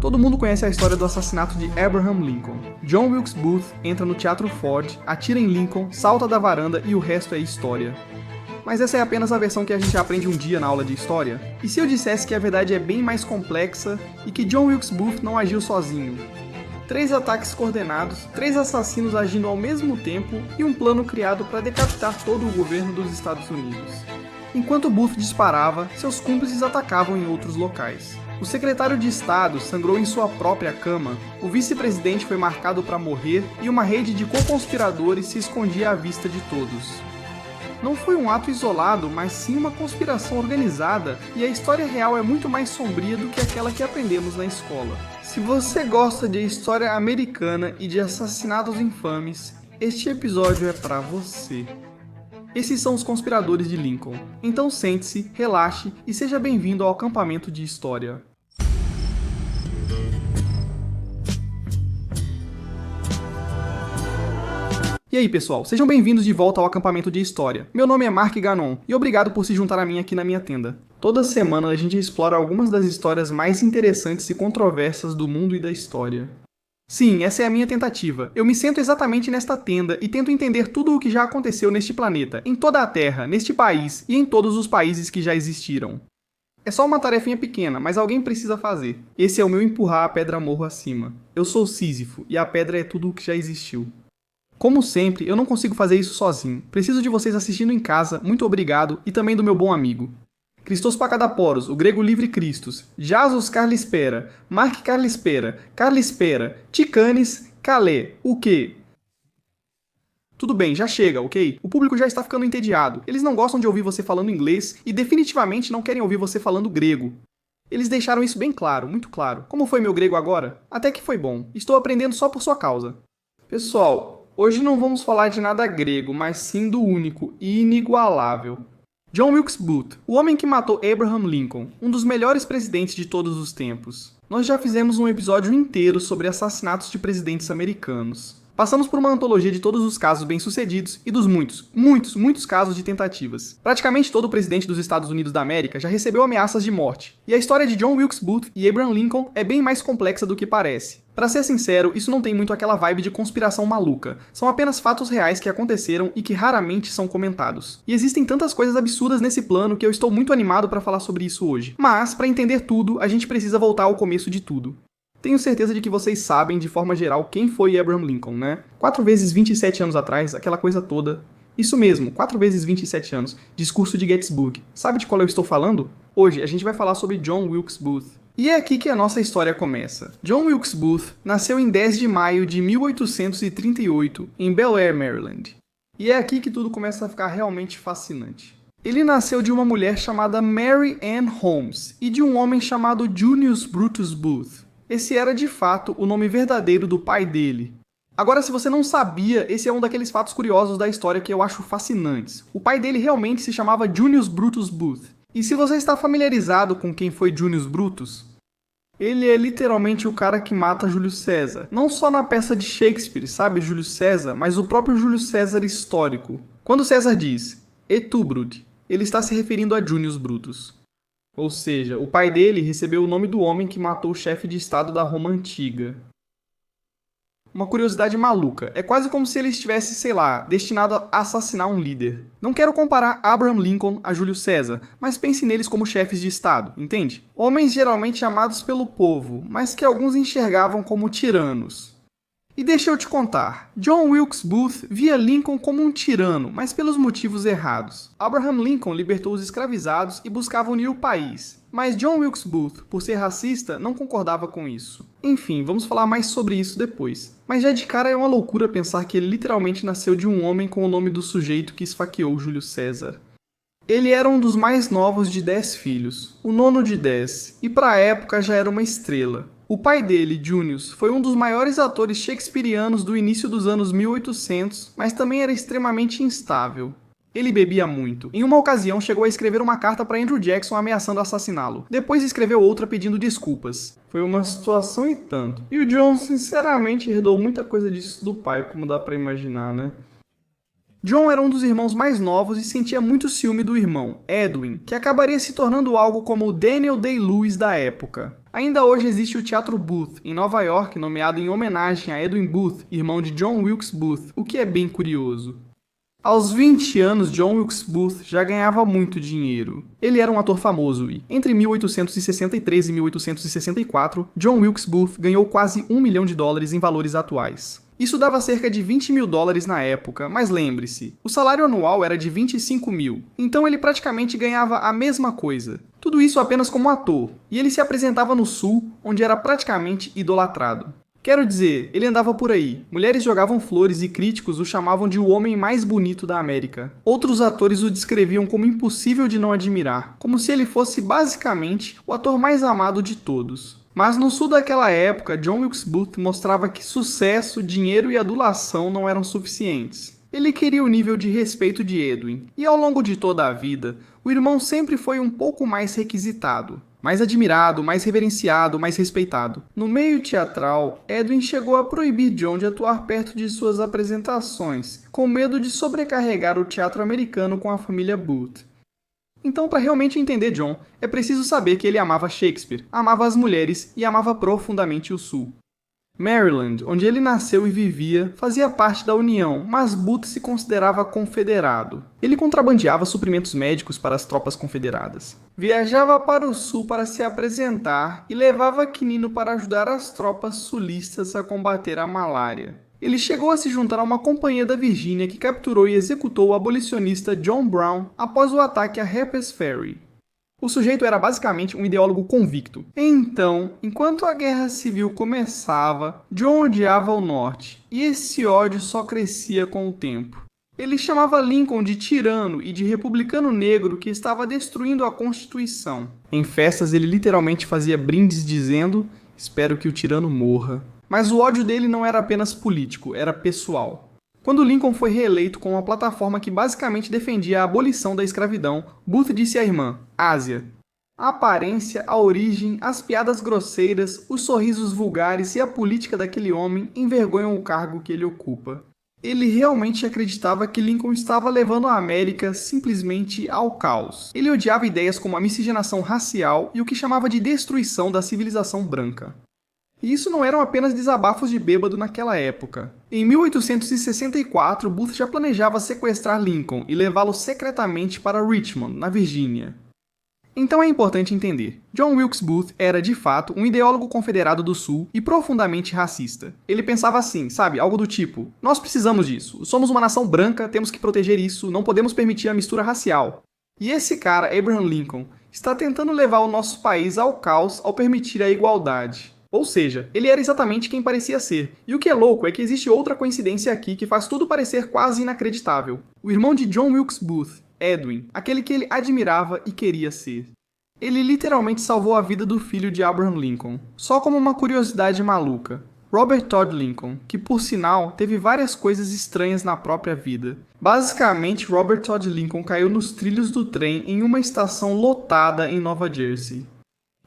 Todo mundo conhece a história do assassinato de Abraham Lincoln. John Wilkes Booth entra no Teatro Ford, atira em Lincoln, salta da varanda e o resto é história. Mas essa é apenas a versão que a gente aprende um dia na aula de história? E se eu dissesse que a verdade é bem mais complexa e que John Wilkes Booth não agiu sozinho? 3 ataques coordenados, 3 assassinos agindo ao mesmo tempo e um plano criado para decapitar todo o governo dos Estados Unidos. Enquanto Booth disparava, seus cúmplices atacavam em outros locais. O secretário de Estado sangrou em sua própria cama, o vice-presidente foi marcado para morrer e uma rede de co-conspiradores se escondia à vista de todos. Não foi um ato isolado, mas sim uma conspiração organizada, e a história real é muito mais sombria do que aquela que aprendemos na escola. Se você gosta de história americana e de assassinatos infames, este episódio é para você. Esses são os conspiradores de Lincoln. Então sente-se, relaxe e seja bem-vindo ao acampamento de história. E aí pessoal, sejam bem-vindos de volta ao acampamento de história. Meu nome é Mark Ganon e obrigado por se juntar a mim aqui na minha tenda. Toda semana a gente explora algumas das histórias mais interessantes e controversas do mundo e da história. Sim, essa é a minha tentativa. Eu me sento exatamente nesta tenda e tento entender tudo o que já aconteceu neste planeta, em toda a Terra, neste país e em todos os países que já existiram. É só uma tarefinha pequena, mas alguém precisa fazer. Esse é o meu empurrar a pedra morro acima. Eu sou Sísifo e a pedra é tudo o que já existiu. Como sempre, eu não consigo fazer isso sozinho. Preciso de vocês assistindo em casa, muito obrigado, e também do meu bom amigo. Christos Pacadaporos, o grego livre Christos, Jesus Carlispera, Mark Carlispera, Carlispera, Ticanes, Calé, o quê? Tudo bem, já chega, ok? O público já está ficando entediado. Eles não gostam de ouvir você falando inglês e definitivamente não querem ouvir você falando grego. Eles deixaram isso bem claro, muito claro. Como foi meu grego agora? Até que foi bom. Estou aprendendo só por sua causa. Pessoal, hoje não vamos falar de nada grego, mas sim do único e inigualável John Wilkes Booth, o homem que matou Abraham Lincoln, um dos melhores presidentes de todos os tempos. Nós já fizemos um episódio inteiro sobre assassinatos de presidentes americanos. Passamos por uma antologia de todos os casos bem-sucedidos e dos muitos casos de tentativas. Praticamente todo presidente dos Estados Unidos da América já recebeu ameaças de morte. E a história de John Wilkes Booth e Abraham Lincoln é bem mais complexa do que parece. Pra ser sincero, isso não tem muito aquela vibe de conspiração maluca. São apenas fatos reais que aconteceram e que raramente são comentados. E existem tantas coisas absurdas nesse plano que eu estou muito animado pra falar sobre isso hoje. Mas, pra entender tudo, a gente precisa voltar ao começo de tudo. Tenho certeza de que vocês sabem, de forma geral, quem foi Abraham Lincoln, né? 4 vezes 27 anos atrás, aquela coisa toda. Isso mesmo, 4 vezes 27 anos. Discurso de Gettysburg. Sabe de qual eu estou falando? Hoje a gente vai falar sobre John Wilkes Booth. E é aqui que a nossa história começa. John Wilkes Booth nasceu em 10 de maio de 1838, em Bel Air, Maryland. E é aqui que tudo começa a ficar realmente fascinante. Ele nasceu de uma mulher chamada Mary Ann Holmes e de um homem chamado Junius Brutus Booth. Esse era, de fato, o nome verdadeiro do pai dele. Agora, se você não sabia, esse é um daqueles fatos curiosos da história que eu acho fascinantes. O pai dele realmente se chamava Junius Brutus Booth. E se você está familiarizado com quem foi Junius Brutus, ele é literalmente o cara que mata Júlio César. Não só na peça de Shakespeare, sabe, Júlio César, mas o próprio Júlio César histórico. Quando César diz, "Et tu, Brute", ele está se referindo a Junius Brutus. Ou seja, o pai dele recebeu o nome do homem que matou o chefe de estado da Roma Antiga. Uma curiosidade maluca, é quase como se ele estivesse, sei lá, destinado a assassinar um líder. Não quero comparar Abraham Lincoln a Júlio César, mas pense neles como chefes de estado, entende? Homens geralmente amados pelo povo, mas que alguns enxergavam como tiranos. E deixa eu te contar, John Wilkes Booth via Lincoln como um tirano, mas pelos motivos errados. Abraham Lincoln libertou os escravizados e buscava unir o país, mas John Wilkes Booth, por ser racista, não concordava com isso. Enfim, vamos falar mais sobre isso depois. Mas já de cara é uma loucura pensar que ele literalmente nasceu de um homem com o nome do sujeito que esfaqueou Júlio César. Ele era um dos mais novos de 10 filhos, o nono de 10, e para a época já era uma estrela. O pai dele, Junius, foi um dos maiores atores shakespearianos do início dos anos 1800, mas também era extremamente instável. Ele bebia muito. Em uma ocasião, chegou a escrever uma carta para Andrew Jackson ameaçando assassiná-lo. Depois escreveu outra pedindo desculpas. Foi uma situação e tanto. E o John, sinceramente, herdou muita coisa disso do pai, como dá para imaginar, né? John era um dos irmãos mais novos e sentia muito ciúme do irmão, Edwin, que acabaria se tornando algo como o Daniel Day-Lewis da época. Ainda hoje existe o Teatro Booth, em Nova York, nomeado em homenagem a Edwin Booth, irmão de John Wilkes Booth, o que é bem curioso. Aos 20 anos, John Wilkes Booth já ganhava muito dinheiro. Ele era um ator famoso e, entre 1863 e 1864, John Wilkes Booth ganhou quase $1 milhão em valores atuais. Isso dava cerca de $20 mil na época, mas lembre-se, o salário anual era de 25 mil, então ele praticamente ganhava a mesma coisa. Tudo isso apenas como ator, e ele se apresentava no Sul, onde era praticamente idolatrado. Quero dizer, ele andava por aí, mulheres jogavam flores e críticos o chamavam de o homem mais bonito da América. Outros atores o descreviam como impossível de não admirar, como se ele fosse basicamente o ator mais amado de todos. Mas no Sul daquela época, John Wilkes Booth mostrava que sucesso, dinheiro e adulação não eram suficientes. Ele queria o nível de respeito de Edwin, e ao longo de toda a vida, o irmão sempre foi um pouco mais requisitado. Mais admirado, mais reverenciado, mais respeitado. No meio teatral, Edwin chegou a proibir John de atuar perto de suas apresentações, com medo de sobrecarregar o teatro americano com a família Booth. Então, para realmente entender John, é preciso saber que ele amava Shakespeare, amava as mulheres e amava profundamente o Sul. Maryland, onde ele nasceu e vivia, fazia parte da União, mas Booth se considerava confederado. Ele contrabandeava suprimentos médicos para as tropas confederadas. Viajava para o Sul para se apresentar e levava quinino para ajudar as tropas sulistas a combater a malária. Ele chegou a se juntar a uma companhia da Virgínia que capturou e executou o abolicionista John Brown após o ataque a Harper's Ferry. O sujeito era basicamente um ideólogo convicto. Então, enquanto a Guerra Civil começava, John odiava o Norte, e esse ódio só crescia com o tempo. Ele chamava Lincoln de tirano e de republicano negro que estava destruindo a Constituição. Em festas ele literalmente fazia brindes dizendo: "Espero que o tirano morra". Mas o ódio dele não era apenas político, era pessoal. Quando Lincoln foi reeleito com uma plataforma que basicamente defendia a abolição da escravidão, Booth disse à irmã, Ásia: "A aparência, a origem, as piadas grosseiras, os sorrisos vulgares e a política daquele homem envergonham o cargo que ele ocupa." Ele realmente acreditava que Lincoln estava levando a América simplesmente ao caos. Ele odiava ideias como a miscigenação racial e o que chamava de destruição da civilização branca. E isso não eram apenas desabafos de bêbado naquela época. Em 1864, Booth já planejava sequestrar Lincoln e levá-lo secretamente para Richmond, na Virgínia. Então é importante entender, John Wilkes Booth era, de fato, um ideólogo confederado do Sul e profundamente racista. Ele pensava assim, sabe, algo do tipo: "Nós precisamos disso, somos uma nação branca, temos que proteger isso, não podemos permitir a mistura racial." E esse cara, Abraham Lincoln, está tentando levar o nosso país ao caos ao permitir a igualdade. Ou seja, ele era exatamente quem parecia ser. E o que é louco é que existe outra coincidência aqui que faz tudo parecer quase inacreditável. O irmão de John Wilkes Booth, Edwin, aquele que ele admirava e queria ser. Ele literalmente salvou a vida do filho de Abraham Lincoln. Só como uma curiosidade maluca. Robert Todd Lincoln, que por sinal teve várias coisas estranhas na própria vida. Basicamente, Robert Todd Lincoln caiu nos trilhos do trem em uma estação lotada em Nova Jersey.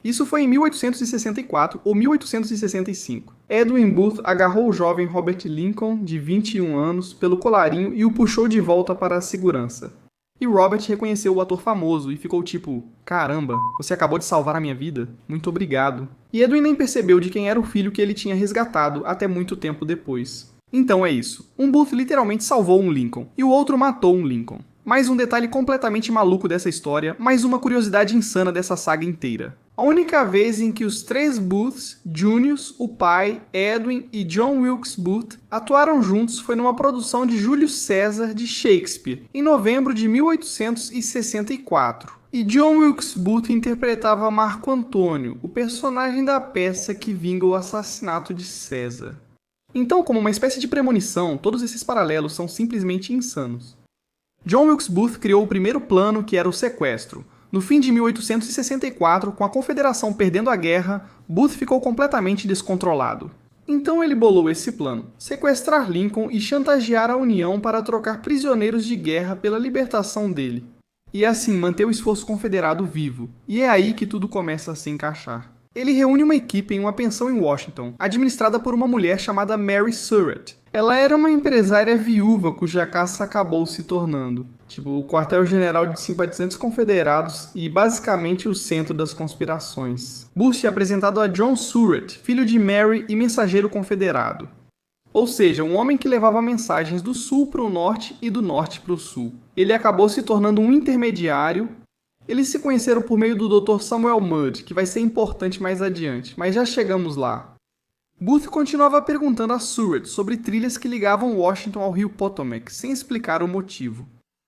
Isso foi em 1864 ou 1865. Edwin Booth agarrou o jovem Robert Lincoln, de 21 anos, pelo colarinho e o puxou de volta para a segurança. E Robert reconheceu o ator famoso e ficou tipo: "Caramba, você acabou de salvar a minha vida? Muito obrigado." E Edwin nem percebeu de quem era o filho que ele tinha resgatado até muito tempo depois. Então é isso. Um Booth literalmente salvou um Lincoln, e o outro matou um Lincoln. Mais um detalhe completamente maluco dessa história, mais uma curiosidade insana dessa saga inteira. A única vez em que os três Booths, Juniors, o pai, Edwin e John Wilkes Booth, atuaram juntos foi numa produção de Júlio César de Shakespeare, em novembro de 1864. E John Wilkes Booth interpretava Marco Antônio, o personagem da peça que vinga o assassinato de César. Então, como uma espécie de premonição, todos esses paralelos são simplesmente insanos. John Wilkes Booth criou o primeiro plano, que era o sequestro. No fim de 1864, com a Confederação perdendo a guerra, Booth ficou completamente descontrolado. Então ele bolou esse plano: sequestrar Lincoln e chantagear a União para trocar prisioneiros de guerra pela libertação dele. E assim manter o esforço confederado vivo. E é aí que tudo começa a se encaixar. Ele reúne uma equipe em uma pensão em Washington, administrada por uma mulher chamada Mary Surratt. Ela era uma empresária viúva cuja casa acabou se tornando o quartel-general de simpatizantes confederados e basicamente o centro das conspirações. Booth é apresentado a John Surratt, filho de Mary e mensageiro confederado. Ou seja, um homem que levava mensagens do sul para o norte e do norte para o sul. Ele acabou se tornando um intermediário. Eles se conheceram por meio do Dr. Samuel Mudd, que vai ser importante mais adiante, mas já chegamos lá. Booth continuava perguntando a Surratt sobre trilhas que ligavam Washington ao rio Potomac, sem explicar o motivo.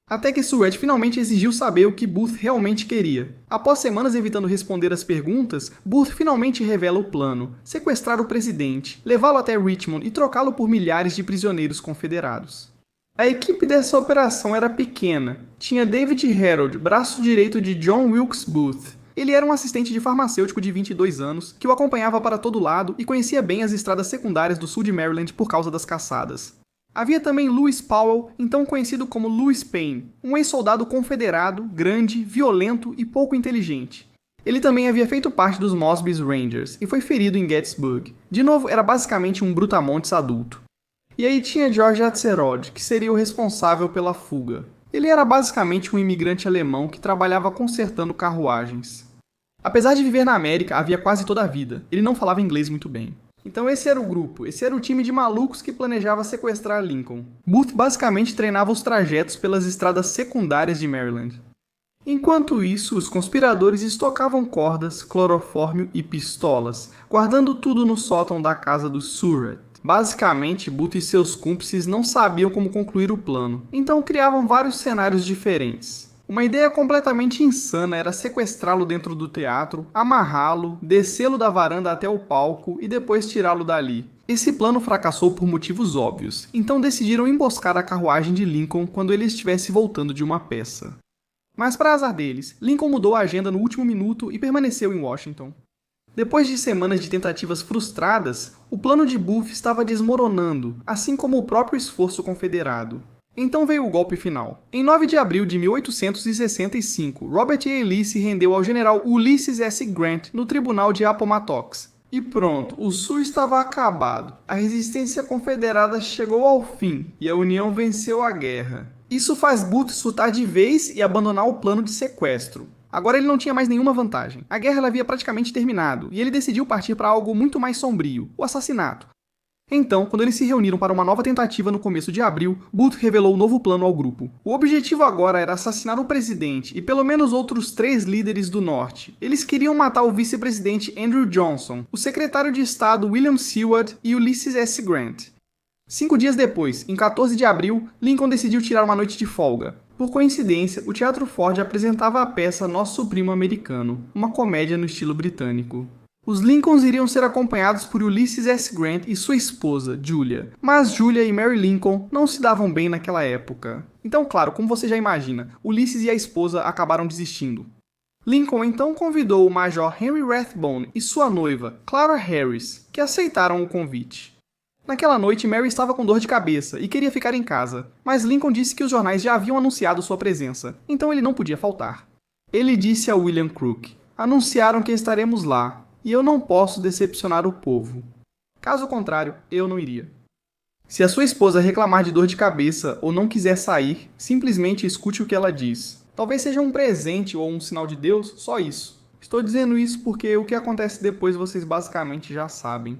Até que Surratt finalmente exigiu saber o que Booth realmente queria. Após semanas evitando responder as perguntas, Booth finalmente revela o plano: sequestrar o presidente, levá-lo até Richmond e trocá-lo por milhares de prisioneiros confederados. A equipe dessa operação era pequena. Tinha David Herold, braço direito de John Wilkes Booth. Ele era um assistente de farmacêutico de 22 anos, que o acompanhava para todo lado e conhecia bem as estradas secundárias do sul de Maryland por causa das caçadas. Havia também Lewis Powell, então conhecido como Lewis Payne, um ex-soldado confederado, grande, violento e pouco inteligente. Ele também havia feito parte dos Mosby's Rangers e foi ferido em Gettysburg. De novo, era basicamente um brutamontes adulto. E aí tinha George Atzerodt, que seria o responsável pela fuga. Ele era basicamente um imigrante alemão que trabalhava consertando carruagens. Apesar de viver na América havia quase toda a vida, ele não falava inglês muito bem. Então esse era o grupo, esse era o time de malucos que planejava sequestrar Lincoln. Booth basicamente treinava os trajetos pelas estradas secundárias de Maryland. Enquanto isso, os conspiradores estocavam cordas, clorofórmio e pistolas, guardando tudo no sótão da casa dos Surratt. Basicamente, Booth e seus cúmplices não sabiam como concluir o plano, então criavam vários cenários diferentes. Uma ideia completamente insana era sequestrá-lo dentro do teatro, amarrá-lo, descê-lo da varanda até o palco e depois tirá-lo dali. Esse plano fracassou por motivos óbvios, então decidiram emboscar a carruagem de Lincoln quando ele estivesse voltando de uma peça. Mas para azar deles, Lincoln mudou a agenda no último minuto e permaneceu em Washington. Depois de semanas de tentativas frustradas, o plano de Booth estava desmoronando, assim como o próprio esforço confederado. Então veio o golpe final. Em 9 de abril de 1865, Robert E. Lee se rendeu ao general Ulysses S. Grant no tribunal de Appomattox. E pronto, o Sul estava acabado. A resistência confederada chegou ao fim e a União venceu a guerra. Isso faz Booth surtar de vez e abandonar o plano de sequestro. Agora ele não tinha mais nenhuma vantagem. A guerra havia praticamente terminado e ele decidiu partir para algo muito mais sombrio, o assassinato. Então, quando eles se reuniram para uma nova tentativa no começo de abril, Booth revelou um novo plano ao grupo. O objetivo agora era assassinar o presidente e pelo menos outros 3 líderes do norte. Eles queriam matar o vice-presidente Andrew Johnson, o secretário de Estado William Seward e Ulysses S. Grant. 5 dias depois, em 14 de abril, Lincoln decidiu tirar uma noite de folga. Por coincidência, o Teatro Ford apresentava a peça Nosso Primo Americano, uma comédia no estilo britânico. Os Lincolns iriam ser acompanhados por Ulysses S. Grant e sua esposa, Julia. Mas Julia e Mary Lincoln não se davam bem naquela época. Então, claro, como você já imagina, Ulysses e a esposa acabaram desistindo. Lincoln então convidou o Major Henry Rathbone e sua noiva, Clara Harris, que aceitaram o convite. Naquela noite, Mary estava com dor de cabeça e queria ficar em casa, mas Lincoln disse que os jornais já haviam anunciado sua presença, então ele não podia faltar. Ele disse a William Crook: "Anunciaram que estaremos lá. E eu não posso decepcionar o povo. Caso contrário, eu não iria." Se a sua esposa reclamar de dor de cabeça ou não quiser sair, simplesmente escute o que ela diz. Talvez seja um presente ou um sinal de Deus, só isso. Estou dizendo isso porque o que acontece depois vocês basicamente já sabem.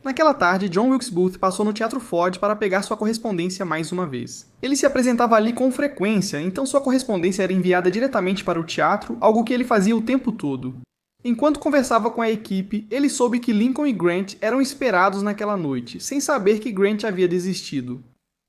Naquela tarde, John Wilkes Booth passou no Teatro Ford para pegar sua correspondência mais uma vez. Ele se apresentava ali com frequência, então sua correspondência era enviada diretamente para o teatro, algo que ele fazia o tempo todo. Enquanto conversava com a equipe, ele soube que Lincoln e Grant eram esperados naquela noite, sem saber que Grant havia desistido.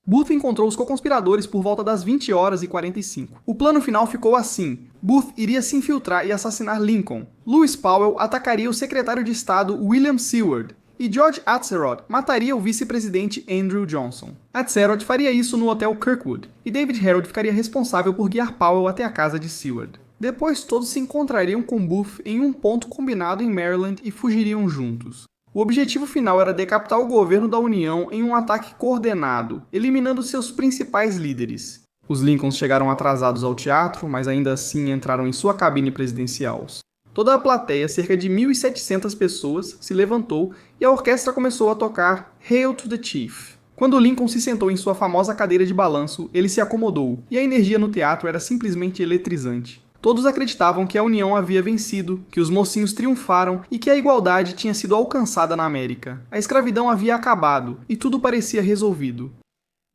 Booth encontrou os co-conspiradores por volta das 20h45. O plano final ficou assim: Booth iria se infiltrar e assassinar Lincoln. Lewis Powell atacaria o secretário de Estado William Seward. E George Atzerodt mataria o vice-presidente Andrew Johnson. Atzerodt faria isso no Hotel Kirkwood, e David Herold ficaria responsável por guiar Powell até a casa de Seward. Depois todos se encontrariam com Booth em um ponto combinado em Maryland e fugiriam juntos. O objetivo final era decapitar o governo da União em um ataque coordenado, eliminando seus principais líderes. Os Lincolns chegaram atrasados ao teatro, mas ainda assim entraram em sua cabine presidencial. Toda a plateia, cerca de 1.700 pessoas, se levantou e a orquestra começou a tocar Hail to the Chief. Quando Lincoln se sentou em sua famosa cadeira de balanço, ele se acomodou, e a energia no teatro era simplesmente eletrizante. Todos acreditavam que a União havia vencido, que os mocinhos triunfaram e que a igualdade tinha sido alcançada na América. A escravidão havia acabado, e tudo parecia resolvido.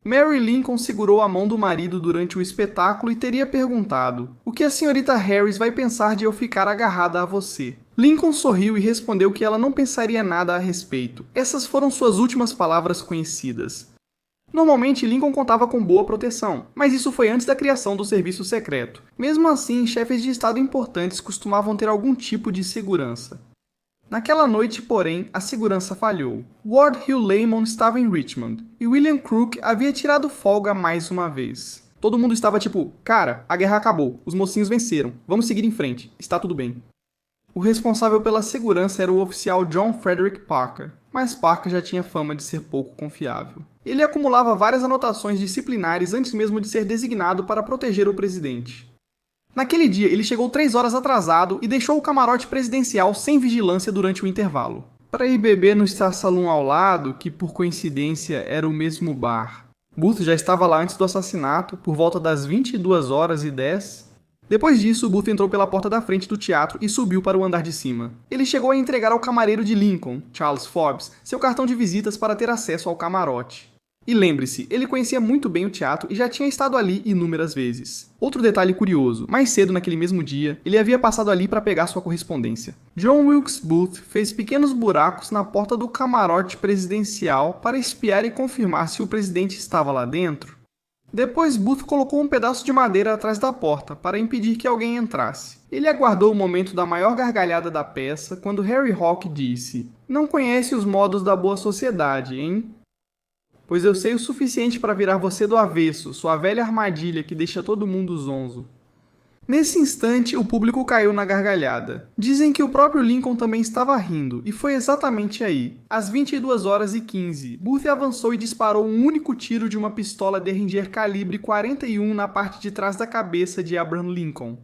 Mary Lincoln segurou a mão do marido durante o espetáculo e teria perguntado: "O que a senhorita Harris vai pensar de eu ficar agarrada a você?" Lincoln sorriu e respondeu que ela não pensaria nada a respeito. Essas foram suas últimas palavras conhecidas. Normalmente, Lincoln contava com boa proteção, mas isso foi antes da criação do serviço secreto. Mesmo assim, chefes de estado importantes costumavam ter algum tipo de segurança. Naquela noite, porém, a segurança falhou. Ward Hill Lamon estava em Richmond, e William Crook havia tirado folga mais uma vez. Todo mundo estava tipo, cara, a guerra acabou, os mocinhos venceram, vamos seguir em frente, está tudo bem. O responsável pela segurança era o oficial John Frederick Parker, mas Parker já tinha fama de ser pouco confiável. Ele acumulava várias anotações disciplinares antes mesmo de ser designado para proteger o presidente. Naquele dia, ele chegou 3 horas atrasado e deixou o camarote presidencial sem vigilância durante o intervalo, para ir beber no Star Saloon ao lado, que por coincidência era o mesmo bar. Booth já estava lá antes do assassinato, por volta das 22h10. Depois disso, Booth entrou pela porta da frente do teatro e subiu para o andar de cima. Ele chegou a entregar ao camareiro de Lincoln, Charles Forbes, seu cartão de visitas para ter acesso ao camarote. E lembre-se, ele conhecia muito bem o teatro e já tinha estado ali inúmeras vezes. Outro detalhe curioso, mais cedo naquele mesmo dia, ele havia passado ali para pegar sua correspondência. John Wilkes Booth fez pequenos buracos na porta do camarote presidencial para espiar e confirmar se o presidente estava lá dentro. Depois, Booth colocou um pedaço de madeira atrás da porta para impedir que alguém entrasse. Ele aguardou o momento da maior gargalhada da peça quando Harry Hawk disse: "Não conhece os modos da boa sociedade, hein? Pois eu sei o suficiente para virar você do avesso, sua velha armadilha que deixa todo mundo zonzo." Nesse instante, o público caiu na gargalhada. Dizem que o próprio Lincoln também estava rindo, e foi exatamente aí. Às 22h15, Booth avançou e disparou um único tiro de uma pistola Derringer calibre 41 na parte de trás da cabeça de Abraham Lincoln.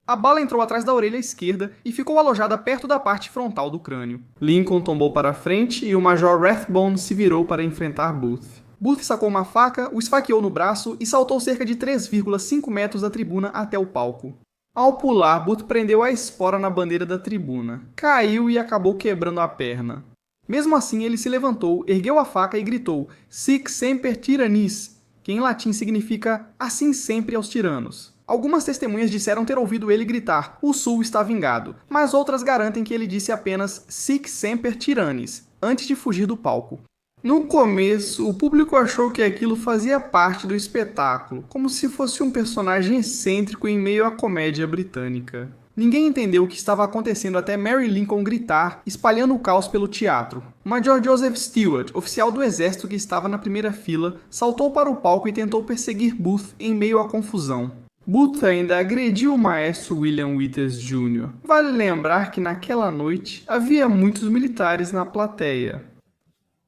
A bala entrou atrás da orelha esquerda e ficou alojada perto da parte frontal do crânio. Lincoln tombou para frente e o Major Rathbone se virou para enfrentar Booth. Booth sacou uma faca, o esfaqueou no braço e saltou cerca de 3,5 metros da tribuna até o palco. Ao pular, Booth prendeu a espora na bandeira da tribuna. Caiu e acabou quebrando a perna. Mesmo assim, ele se levantou, ergueu a faca e gritou "Sic semper tyrannis", que em latim significa "assim sempre aos tiranos". Algumas testemunhas disseram ter ouvido ele gritar "O Sul está vingado", mas outras garantem que ele disse apenas "Sic semper tyrannis", antes de fugir do palco. No começo, o público achou que aquilo fazia parte do espetáculo, como se fosse um personagem excêntrico em meio à comédia britânica. Ninguém entendeu o que estava acontecendo até Mary Lincoln gritar, espalhando o caos pelo teatro. O Major Joseph Stewart, oficial do exército que estava na primeira fila, saltou para o palco e tentou perseguir Booth em meio à confusão. Booth ainda agrediu o maestro William Withers Jr. Vale lembrar que naquela noite havia muitos militares na plateia.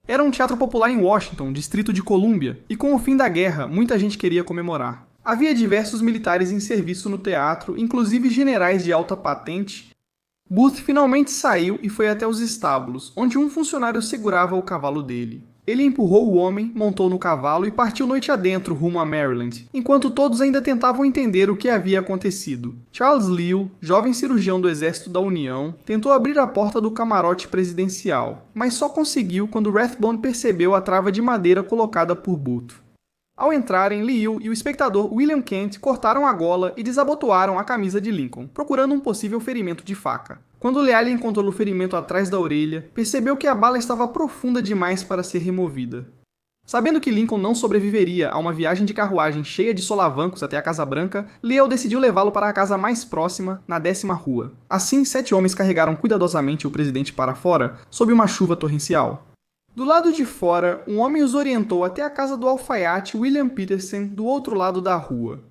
Era um teatro popular em Washington, Distrito de Colômbia, e com o fim da guerra, muita gente queria comemorar. Havia diversos militares em serviço no teatro, inclusive generais de alta patente. Booth finalmente saiu e foi até os estábulos, onde um funcionário segurava o cavalo dele. Ele empurrou o homem, montou no cavalo e partiu noite adentro rumo a Maryland, enquanto todos ainda tentavam entender o que havia acontecido. Charles Lew, jovem cirurgião do Exército da União, tentou abrir a porta do camarote presidencial, mas só conseguiu quando Rathbone percebeu a trava de madeira colocada por Booth. Ao entrarem, Lew e o espectador William Kent cortaram a gola e desabotoaram a camisa de Lincoln, procurando um possível ferimento de faca. Quando Lealha encontrou o ferimento atrás da orelha, percebeu que a bala estava profunda demais para ser removida. Sabendo que Lincoln não sobreviveria a uma viagem de carruagem cheia de solavancos até a Casa Branca, Leal decidiu levá-lo para a casa mais próxima, na 10ª rua. Assim, 7 homens carregaram cuidadosamente o presidente para fora, sob uma chuva torrencial. Do lado de fora, um homem os orientou até a casa do alfaiate William Peterson, do outro lado da rua.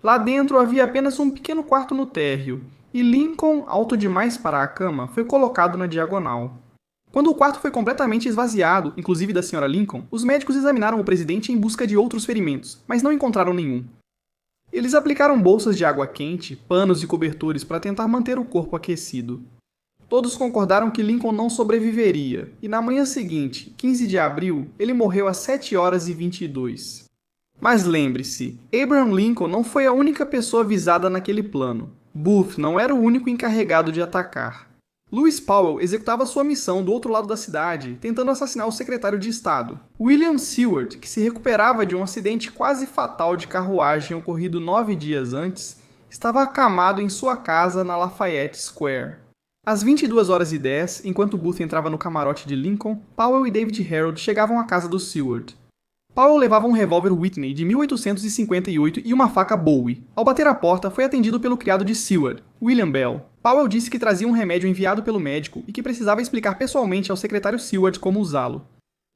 Lá dentro havia apenas um pequeno quarto no térreo, e Lincoln, alto demais para a cama, foi colocado na diagonal. Quando o quarto foi completamente esvaziado, inclusive da Sra. Lincoln, os médicos examinaram o presidente em busca de outros ferimentos, mas não encontraram nenhum. Eles aplicaram bolsas de água quente, panos e cobertores para tentar manter o corpo aquecido. Todos concordaram que Lincoln não sobreviveria, e na manhã seguinte, 15 de abril, ele morreu às 7h22. Mas lembre-se, Abraham Lincoln não foi a única pessoa visada naquele plano. Booth não era o único encarregado de atacar. Lewis Powell executava sua missão do outro lado da cidade, tentando assassinar o secretário de Estado. William Seward, que se recuperava de um acidente quase fatal de carruagem ocorrido 9 dias antes, estava acamado em sua casa na Lafayette Square. Às 22h10, enquanto Booth entrava no camarote de Lincoln, Powell e David Harold chegavam à casa do Seward. Powell levava um revólver Whitney de 1858 e uma faca Bowie. Ao bater a porta, foi atendido pelo criado de Seward, William Bell. Powell disse que trazia um remédio enviado pelo médico e que precisava explicar pessoalmente ao secretário Seward como usá-lo.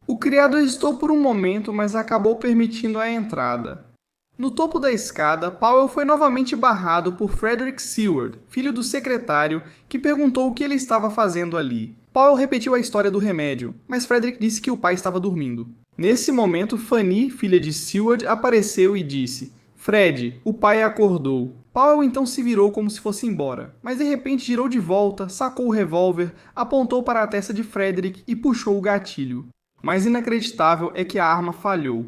O criado hesitou por um momento, mas acabou permitindo a entrada. No topo da escada, Powell foi novamente barrado por Frederick Seward, filho do secretário, que perguntou o que ele estava fazendo ali. Powell repetiu a história do remédio, mas Frederick disse que o pai estava dormindo. Nesse momento, Fanny, filha de Seward, apareceu e disse: "Fred, o pai acordou." Powell então se virou como se fosse embora, mas de repente girou de volta, sacou o revólver, apontou para a testa de Frederick e puxou o gatilho. Mas inacreditável é que a arma falhou.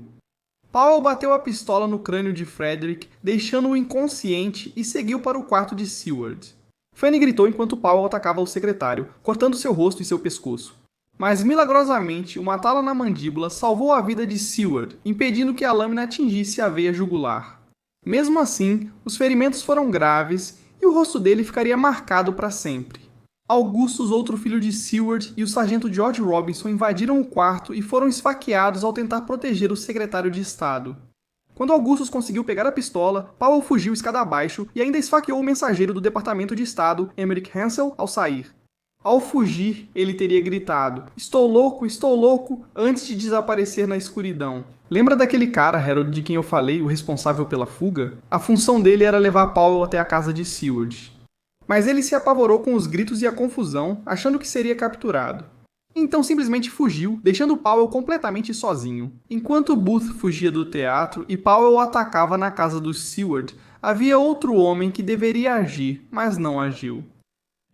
Powell bateu a pistola no crânio de Frederick, deixando-o inconsciente e seguiu para o quarto de Seward. Fanny gritou enquanto Powell atacava o secretário, cortando seu rosto e seu pescoço. Mas, milagrosamente, uma tala na mandíbula salvou a vida de Seward, impedindo que a lâmina atingisse a veia jugular. Mesmo assim, os ferimentos foram graves e o rosto dele ficaria marcado para sempre. Augustus, outro filho de Seward, e o sargento George Robinson invadiram o quarto e foram esfaqueados ao tentar proteger o secretário de Estado. Quando Augustus conseguiu pegar a pistola, Powell fugiu escada abaixo e ainda esfaqueou o mensageiro do Departamento de Estado, Emmerich Hansel, ao sair. Ao fugir, ele teria gritado: estou louco, antes de desaparecer na escuridão. Lembra daquele cara, Harold, de quem eu falei, o responsável pela fuga? A função dele era levar Powell até a casa de Seward. Mas ele se apavorou com os gritos e a confusão, achando que seria capturado. Então simplesmente fugiu, deixando Powell completamente sozinho. Enquanto Booth fugia do teatro e Powell atacava na casa do Seward, havia outro homem que deveria agir, mas não agiu.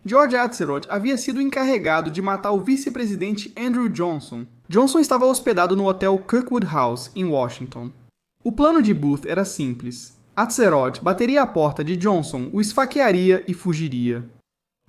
George Atzerodt havia sido encarregado de matar o vice-presidente Andrew Johnson. Johnson estava hospedado no hotel Kirkwood House, em Washington. O plano de Booth era simples. Atzerodt bateria a porta de Johnson, o esfaquearia e fugiria.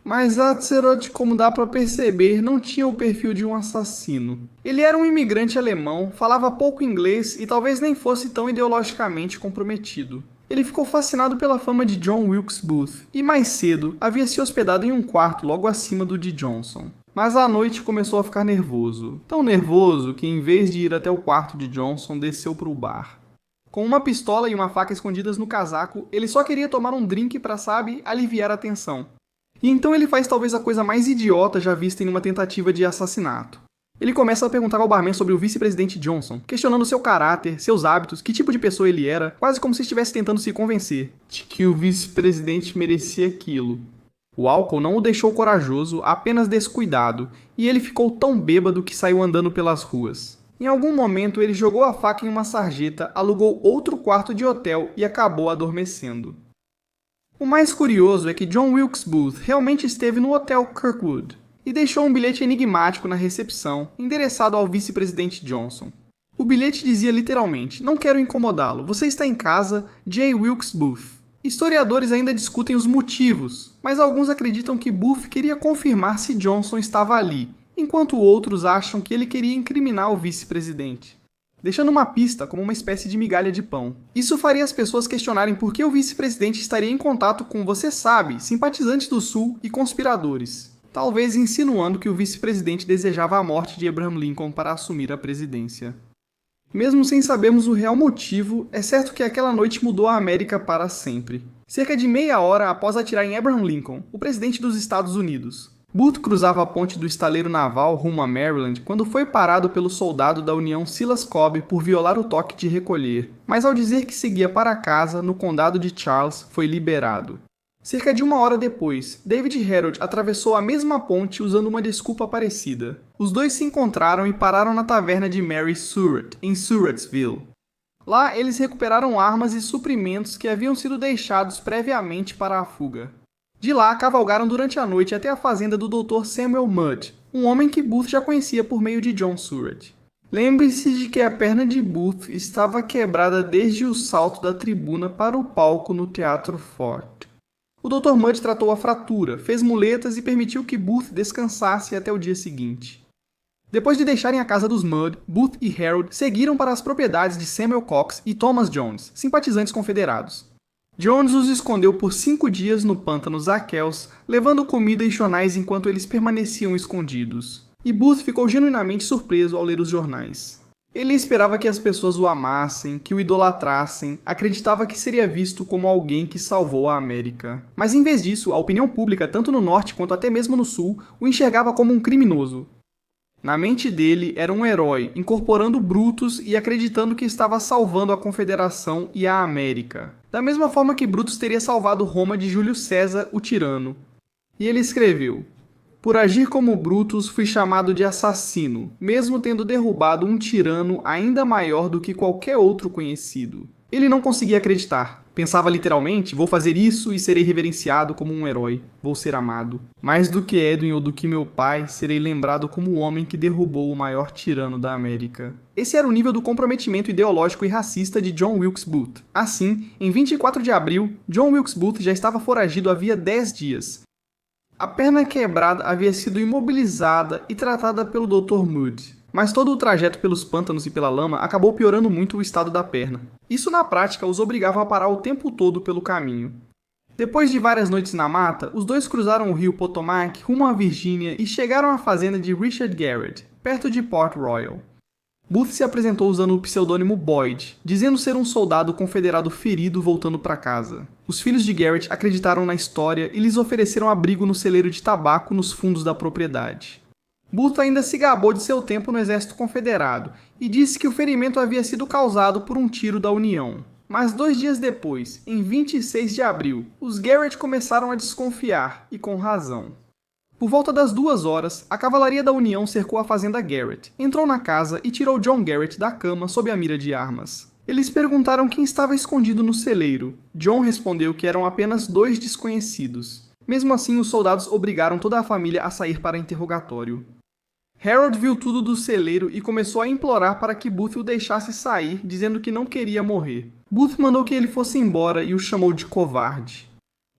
Mas Atzerodt, como dá para perceber, não tinha o perfil de um assassino. Ele era um imigrante alemão, falava pouco inglês e talvez nem fosse tão ideologicamente comprometido. Ele ficou fascinado pela fama de John Wilkes Booth, e mais cedo havia se hospedado em um quarto logo acima do de Johnson. Mas à noite começou a ficar nervoso. Tão nervoso que, em vez de ir até o quarto de Johnson, desceu para o bar. Com uma pistola e uma faca escondidas no casaco, ele só queria tomar um drink para, sabe, aliviar a tensão. E então ele faz talvez a coisa mais idiota já vista em uma tentativa de assassinato. Ele começa a perguntar ao barman sobre o vice-presidente Johnson, questionando seu caráter, seus hábitos, que tipo de pessoa ele era, quase como se estivesse tentando se convencer de que o vice-presidente merecia aquilo. O álcool não o deixou corajoso, apenas descuidado, e ele ficou tão bêbado que saiu andando pelas ruas. Em algum momento ele jogou a faca em uma sarjeta, alugou outro quarto de hotel e acabou adormecendo. O mais curioso é que John Wilkes Booth realmente esteve no Hotel Kirkwood e deixou um bilhete enigmático na recepção, endereçado ao vice-presidente Johnson. O bilhete dizia literalmente: "Não quero incomodá-lo, você está em casa, J. Wilkes Booth." Historiadores ainda discutem os motivos, mas alguns acreditam que Booth queria confirmar se Johnson estava ali, enquanto outros acham que ele queria incriminar o vice-presidente, deixando uma pista como uma espécie de migalha de pão. Isso faria as pessoas questionarem por que o vice-presidente estaria em contato com, você sabe, simpatizantes do Sul e conspiradores, talvez insinuando que o vice-presidente desejava a morte de Abraham Lincoln para assumir a presidência. Mesmo sem sabermos o real motivo, é certo que aquela noite mudou a América para sempre. Cerca de meia hora após atirar em Abraham Lincoln, o presidente dos Estados Unidos, Booth cruzava a ponte do estaleiro naval rumo a Maryland quando foi parado pelo soldado da União Silas Cobb por violar o toque de recolher, mas ao dizer que seguia para casa, no condado de Charles, foi liberado. Cerca de uma hora depois, David Harold atravessou a mesma ponte usando uma desculpa parecida. Os dois se encontraram e pararam na taverna de Mary Surratt, em Surrattsville. Lá, eles recuperaram armas e suprimentos que haviam sido deixados previamente para a fuga. De lá, cavalgaram durante a noite até a fazenda do Dr. Samuel Mudd, um homem que Booth já conhecia por meio de John Surratt. Lembre-se de que a perna de Booth estava quebrada desde o salto da tribuna para o palco no Teatro Ford. O Dr. Mudd tratou a fratura, fez muletas e permitiu que Booth descansasse até o dia seguinte. Depois de deixarem a casa dos Mudd, Booth e Harold seguiram para as propriedades de Samuel Cox e Thomas Jones, simpatizantes confederados. Jones os escondeu por 5 dias no pântano Zaqueus, levando comida e jornais enquanto eles permaneciam escondidos. E Booth ficou genuinamente surpreso ao ler os jornais. Ele esperava que as pessoas o amassem, que o idolatrassem, acreditava que seria visto como alguém que salvou a América. Mas em vez disso, a opinião pública, tanto no norte quanto até mesmo no sul, o enxergava como um criminoso. Na mente dele, era um herói, incorporando Brutus e acreditando que estava salvando a Confederação e a América. Da mesma forma que Brutus teria salvado Roma de Júlio César, o tirano. E ele escreveu: "Por agir como Brutus, fui chamado de assassino, mesmo tendo derrubado um tirano ainda maior do que qualquer outro conhecido." Ele não conseguia acreditar. Pensava literalmente: vou fazer isso e serei reverenciado como um herói. Vou ser amado. Mais do que Edwin ou do que meu pai, serei lembrado como o homem que derrubou o maior tirano da América. Esse era o nível do comprometimento ideológico e racista de John Wilkes Booth. Assim, em 24 de abril, John Wilkes Booth já estava foragido havia 10 dias. A perna quebrada havia sido imobilizada e tratada pelo Dr. Mudd. Mas todo o trajeto pelos pântanos e pela lama acabou piorando muito o estado da perna. Isso na prática os obrigava a parar o tempo todo pelo caminho. Depois de várias noites na mata, os dois cruzaram o rio Potomac rumo à Virgínia e chegaram à fazenda de Richard Garrett, perto de Port Royal. Booth se apresentou usando o pseudônimo Boyd, dizendo ser um soldado confederado ferido voltando para casa. Os filhos de Garrett acreditaram na história e lhes ofereceram abrigo no celeiro de tabaco nos fundos da propriedade. Booth ainda se gabou de seu tempo no exército confederado e disse que o ferimento havia sido causado por um tiro da União. Mas 2 dias depois, em 26 de abril, os Garrett começaram a desconfiar, e com razão. Por volta das 2 horas, a cavalaria da União cercou a fazenda Garrett, entrou na casa e tirou John Garrett da cama sob a mira de armas. Eles perguntaram quem estava escondido no celeiro. John respondeu que eram apenas 2 desconhecidos. Mesmo assim, os soldados obrigaram toda a família a sair para interrogatório. Harold viu tudo do celeiro e começou a implorar para que Booth o deixasse sair, dizendo que não queria morrer. Booth mandou que ele fosse embora e o chamou de covarde.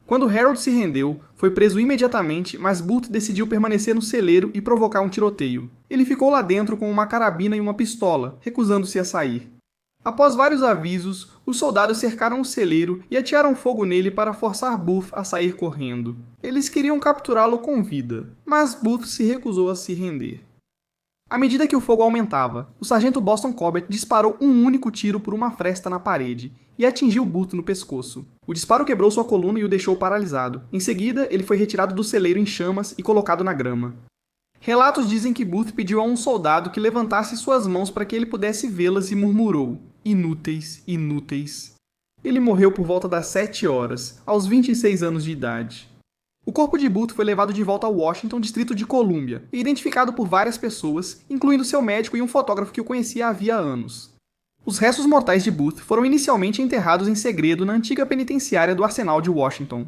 Quando Harold se rendeu, foi preso imediatamente, mas Booth decidiu permanecer no celeiro e provocar um tiroteio. Ele ficou lá dentro com uma carabina e uma pistola, recusando-se a sair. Após vários avisos, os soldados cercaram o celeiro e atearam fogo nele para forçar Booth a sair correndo. Eles queriam capturá-lo com vida, mas Booth se recusou a se render. À medida que o fogo aumentava, o sargento Boston Cobbett disparou um único tiro por uma fresta na parede e atingiu Booth no pescoço. O disparo quebrou sua coluna e o deixou paralisado. Em seguida, ele foi retirado do celeiro em chamas e colocado na grama. Relatos dizem que Booth pediu a um soldado que levantasse suas mãos para que ele pudesse vê-las e murmurou: "Inúteis, inúteis." Ele morreu por volta das 7 horas, aos 26 anos de idade. O corpo de Booth foi levado de volta a Washington, Distrito de Colômbia, e identificado por várias pessoas, incluindo seu médico e um fotógrafo que o conhecia havia anos. Os restos mortais de Booth foram inicialmente enterrados em segredo na antiga penitenciária do Arsenal de Washington.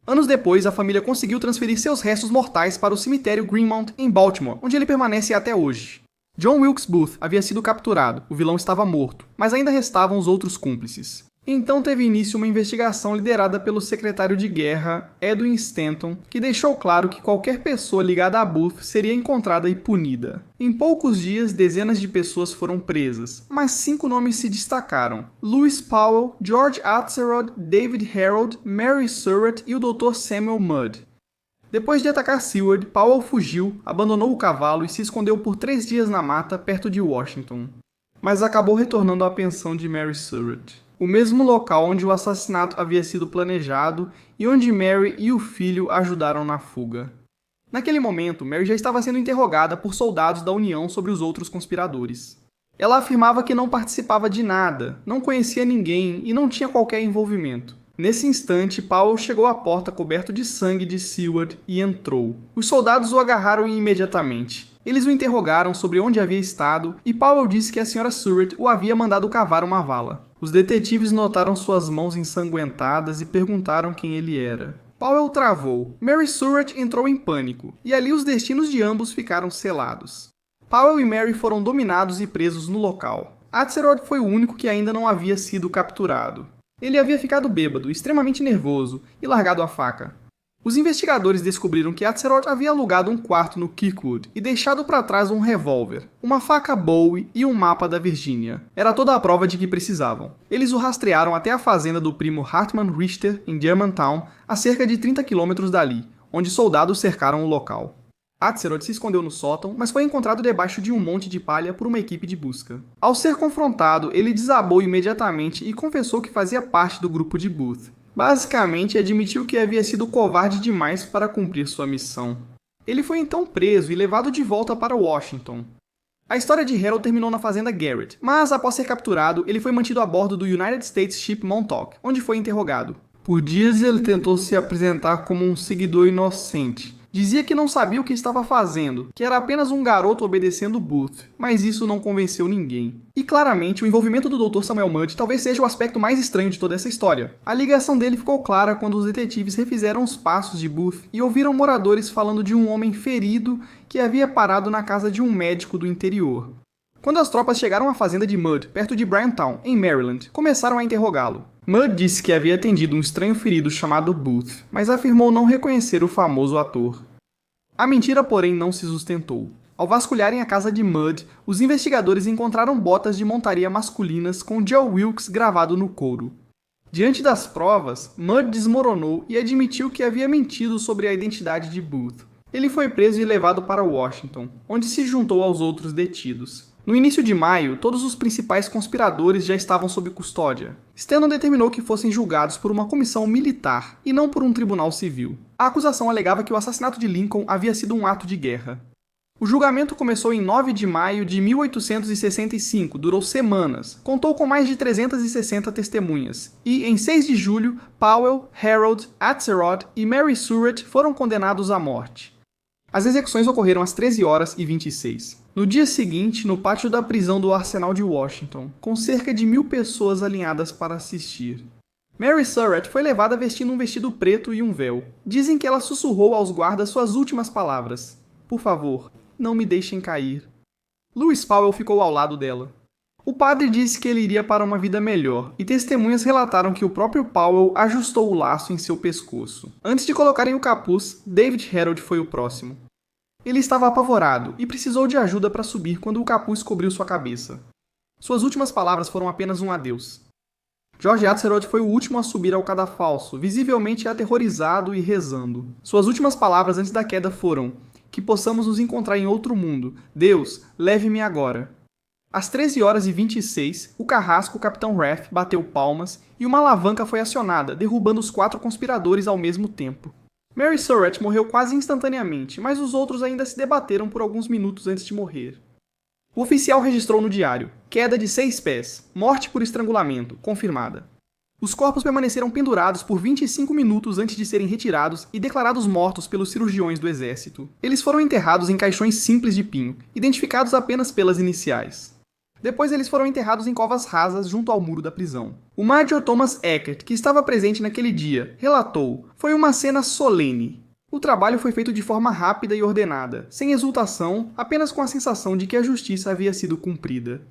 Anos depois, a família conseguiu transferir seus restos mortais para o cemitério Greenmount, em Baltimore, onde ele permanece até hoje. John Wilkes Booth havia sido capturado, o vilão estava morto, mas ainda restavam os outros cúmplices. Então teve início uma investigação liderada pelo secretário de guerra, Edwin Stanton, que deixou claro que qualquer pessoa ligada a Booth seria encontrada e punida. Em poucos dias, dezenas de pessoas foram presas, mas 5 nomes se destacaram: Lewis Powell, George Atzerodt, David Harold, Mary Surratt e o Dr. Samuel Mudd. Depois de atacar Seward, Powell fugiu, abandonou o cavalo e se escondeu por 3 dias na mata perto de Washington. Mas acabou retornando à pensão de Mary Surratt, o mesmo local onde o assassinato havia sido planejado e onde Mary e o filho ajudaram na fuga. Naquele momento, Mary já estava sendo interrogada por soldados da União sobre os outros conspiradores. Ela afirmava que não participava de nada, não conhecia ninguém e não tinha qualquer envolvimento. Nesse instante, Powell chegou à porta coberto de sangue de Seward e entrou. Os soldados o agarraram imediatamente. Eles o interrogaram sobre onde havia estado e Powell disse que a Sra. Surratt o havia mandado cavar uma vala. Os detetives notaram suas mãos ensanguentadas e perguntaram quem ele era. Powell travou. Mary Surratt entrou em pânico, e ali os destinos de ambos ficaram selados. Powell e Mary foram dominados e presos no local. Atzerodt foi o único que ainda não havia sido capturado. Ele havia ficado bêbado, extremamente nervoso, e largado a faca. Os investigadores descobriram que Atzerodt havia alugado um quarto no Kirkwood e deixado para trás um revólver, uma faca Bowie e um mapa da Virgínia. Era toda a prova de que precisavam. Eles o rastrearam até a fazenda do primo Hartmann Richter, em Germantown, a cerca de 30 km dali, onde soldados cercaram o local. Atzerodt se escondeu no sótão, mas foi encontrado debaixo de um monte de palha por uma equipe de busca. Ao ser confrontado, ele desabou imediatamente e confessou que fazia parte do grupo de Booth. Basicamente, admitiu que havia sido covarde demais para cumprir sua missão. Ele foi então preso e levado de volta para Washington. A história de Harold terminou na fazenda Garrett, mas após ser capturado, ele foi mantido a bordo do United States Ship Montauk, onde foi interrogado. Por dias ele tentou se apresentar como um seguidor inocente. Dizia que não sabia o que estava fazendo, que era apenas um garoto obedecendo Booth, mas isso não convenceu ninguém. E claramente, o envolvimento do Dr. Samuel Mudd talvez seja o aspecto mais estranho de toda essa história. A ligação dele ficou clara quando os detetives refizeram os passos de Booth e ouviram moradores falando de um homem ferido que havia parado na casa de um médico do interior. Quando as tropas chegaram à fazenda de Mudd, perto de Bryantown, em Maryland, começaram a interrogá-lo. Mudd disse que havia atendido um estranho ferido chamado Booth, mas afirmou não reconhecer o famoso ator. A mentira, porém, não se sustentou. Ao vasculharem a casa de Mudd, os investigadores encontraram botas de montaria masculinas com Joe Wilkes gravado no couro. Diante das provas, Mudd desmoronou e admitiu que havia mentido sobre a identidade de Booth. Ele foi preso e levado para Washington, onde se juntou aos outros detidos. No início de maio, todos os principais conspiradores já estavam sob custódia. Stanton determinou que fossem julgados por uma comissão militar e não por um tribunal civil. A acusação alegava que o assassinato de Lincoln havia sido um ato de guerra. O julgamento começou em 9 de maio de 1865, durou semanas, contou com mais de 360 testemunhas, e, em 6 de julho, Powell, Harold, Atzerodt e Mary Surratt foram condenados à morte. As execuções ocorreram às 13h26. No dia seguinte, no pátio da prisão do Arsenal de Washington, com cerca de 1000 pessoas alinhadas para assistir. Mary Surratt foi levada vestindo um vestido preto e um véu. Dizem que ela sussurrou aos guardas suas últimas palavras. Por favor, não me deixem cair. Lewis Powell ficou ao lado dela. O padre disse que ele iria para uma vida melhor, e testemunhas relataram que o próprio Powell ajustou o laço em seu pescoço. Antes de colocarem o capuz, David Harold foi o próximo. Ele estava apavorado e precisou de ajuda para subir quando o capuz cobriu sua cabeça. Suas últimas palavras foram apenas um adeus. George Atzerodt foi o último a subir ao cadafalso, visivelmente aterrorizado e rezando. Suas últimas palavras antes da queda foram: que possamos nos encontrar em outro mundo. Deus, leve-me agora. Às 13h26, o carrasco Capitão Wrath bateu palmas e uma alavanca foi acionada, derrubando os 4 conspiradores ao mesmo tempo. Mary Surratt morreu quase instantaneamente, mas os outros ainda se debateram por alguns minutos antes de morrer. O oficial registrou no diário: queda de 6 pés, morte por estrangulamento, confirmada. Os corpos permaneceram pendurados por 25 minutos antes de serem retirados e declarados mortos pelos cirurgiões do exército. Eles foram enterrados em caixões simples de pinho, identificados apenas pelas iniciais. Depois eles foram enterrados em covas rasas junto ao muro da prisão. O Major Thomas Eckert, que estava presente naquele dia, relatou: foi uma cena solene. O trabalho foi feito de forma rápida e ordenada, sem exultação, apenas com a sensação de que a justiça havia sido cumprida.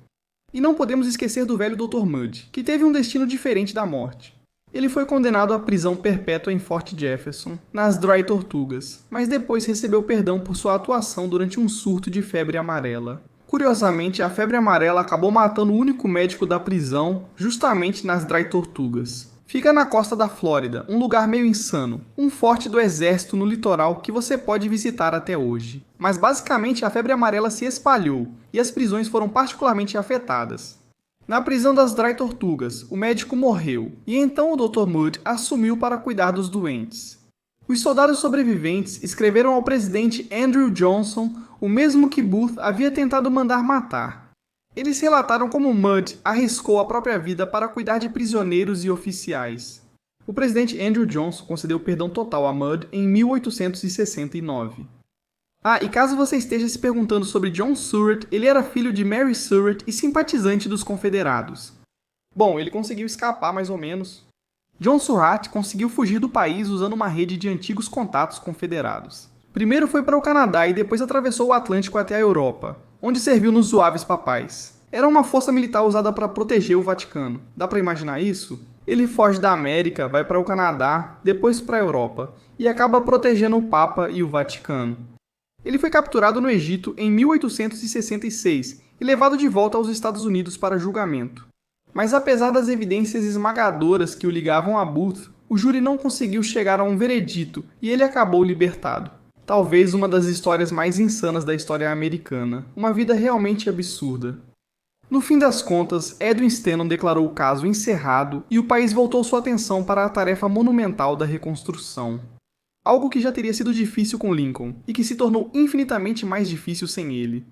E não podemos esquecer do velho Dr. Mudd, que teve um destino diferente da morte. Ele foi condenado à prisão perpétua em Fort Jefferson, nas Dry Tortugas, mas depois recebeu perdão por sua atuação durante um surto de febre amarela. Curiosamente, a febre amarela acabou matando o único médico da prisão, justamente nas Dry Tortugas. Fica na costa da Flórida, um lugar meio insano, um forte do exército no litoral que você pode visitar até hoje. Mas basicamente a febre amarela se espalhou, e as prisões foram particularmente afetadas. Na prisão das Dry Tortugas, o médico morreu, e então o Dr. Mudd assumiu para cuidar dos doentes. Os soldados sobreviventes escreveram ao presidente Andrew Johnson o mesmo que Booth havia tentado mandar matar. Eles relataram como Mudd arriscou a própria vida para cuidar de prisioneiros e oficiais. O presidente Andrew Johnson concedeu perdão total a Mudd em 1869. Ah, e caso você esteja se perguntando sobre John Surratt, ele era filho de Mary Surratt e simpatizante dos Confederados. Bom, ele conseguiu escapar mais ou menos. John Surratt conseguiu fugir do país usando uma rede de antigos contatos confederados. Primeiro foi para o Canadá e depois atravessou o Atlântico até a Europa, onde serviu nos Zouaves Papais. Era uma força militar usada para proteger o Vaticano. Dá para imaginar isso? Ele foge da América, vai para o Canadá, depois para a Europa, e acaba protegendo o Papa e o Vaticano. Ele foi capturado no Egito em 1866 e levado de volta aos Estados Unidos para julgamento. Mas apesar das evidências esmagadoras que o ligavam a Booth, o júri não conseguiu chegar a um veredito e ele acabou libertado. Talvez uma das histórias mais insanas da história americana. Uma vida realmente absurda. No fim das contas, Edwin Stanton declarou o caso encerrado e o país voltou sua atenção para a tarefa monumental da reconstrução. Algo que já teria sido difícil com Lincoln, e que se tornou infinitamente mais difícil sem ele.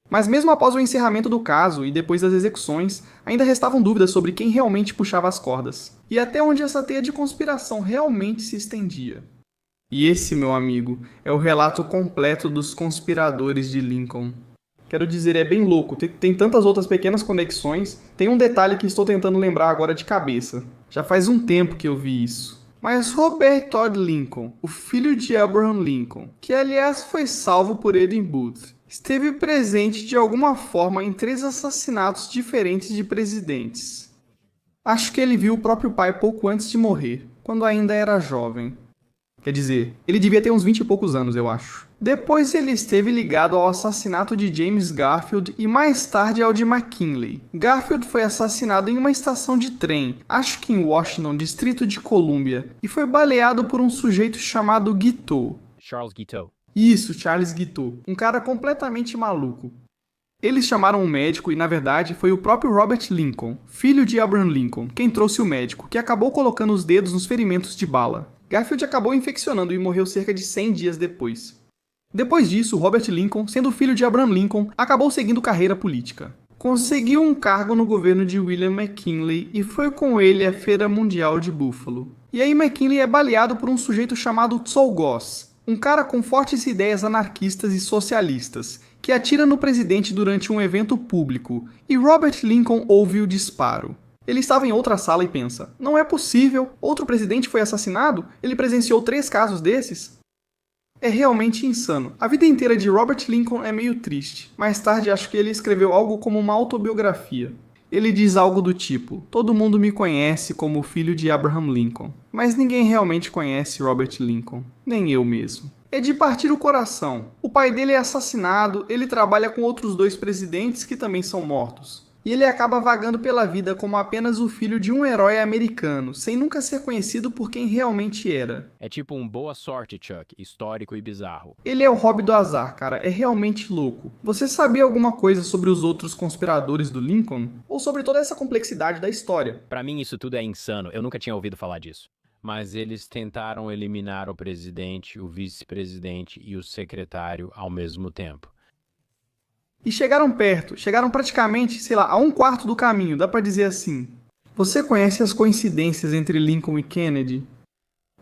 Mas mesmo após o encerramento do caso e depois das execuções, ainda restavam dúvidas sobre quem realmente puxava as cordas, e até onde essa teia de conspiração realmente se estendia. E esse, meu amigo, é o relato completo dos conspiradores de Lincoln. Quero dizer, é bem louco, tem tantas outras pequenas conexões, tem um detalhe que estou tentando lembrar agora de cabeça. Já faz um tempo que eu vi isso. Mas Robert Todd Lincoln, o filho de Abraham Lincoln, que aliás foi salvo por Edwin Booth, esteve presente de alguma forma em 3 assassinatos diferentes de presidentes. Acho que ele viu o próprio pai pouco antes de morrer, quando ainda era jovem. Quer dizer, ele devia ter uns 20 e poucos anos, eu acho. Depois ele esteve ligado ao assassinato de James Garfield e mais tarde ao de McKinley. Garfield foi assassinado em uma estação de trem, acho que em Washington, Distrito de Colômbia, e foi baleado por um sujeito chamado Guiteau. Charles Guiteau. Isso, Charles Guiteau, um cara completamente maluco. Eles chamaram um médico e, na verdade, foi o próprio Robert Lincoln, filho de Abraham Lincoln, quem trouxe o médico, que acabou colocando os dedos nos ferimentos de bala. Garfield acabou infeccionando e morreu cerca de 100 dias depois. Depois disso, Robert Lincoln, sendo filho de Abraham Lincoln, acabou seguindo carreira política. Conseguiu um cargo no governo de William McKinley e foi com ele à Feira Mundial de Buffalo. E aí McKinley é baleado por um sujeito chamado Saul Goss, um cara com fortes ideias anarquistas e socialistas, que atira no presidente durante um evento público, e Robert Lincoln ouve o disparo. Ele estava em outra sala e pensa, não é possível, outro presidente foi assassinado? Ele presenciou 3 casos desses? É realmente insano. A vida inteira de Robert Lincoln é meio triste. Mais tarde acho que ele escreveu algo como uma autobiografia. Ele diz algo do tipo, todo mundo me conhece como o filho de Abraham Lincoln, mas ninguém realmente conhece Robert Lincoln, nem eu mesmo. É de partir o coração. O pai dele é assassinado, ele trabalha com outros 2 presidentes que também são mortos. E ele acaba vagando pela vida como apenas o filho de um herói americano, sem nunca ser conhecido por quem realmente era. É tipo um boa sorte, Chuck, histórico e bizarro. Ele é o hobby do azar, cara, é realmente louco. Você sabia alguma coisa sobre os outros conspiradores do Lincoln? Ou sobre toda essa complexidade da história? Pra mim isso tudo é insano, eu nunca tinha ouvido falar disso. Mas eles tentaram eliminar o presidente, o vice-presidente e o secretário ao mesmo tempo. E chegaram perto, chegaram praticamente, sei lá, a 1/4 do caminho, dá pra dizer assim. Você conhece as coincidências entre Lincoln e Kennedy?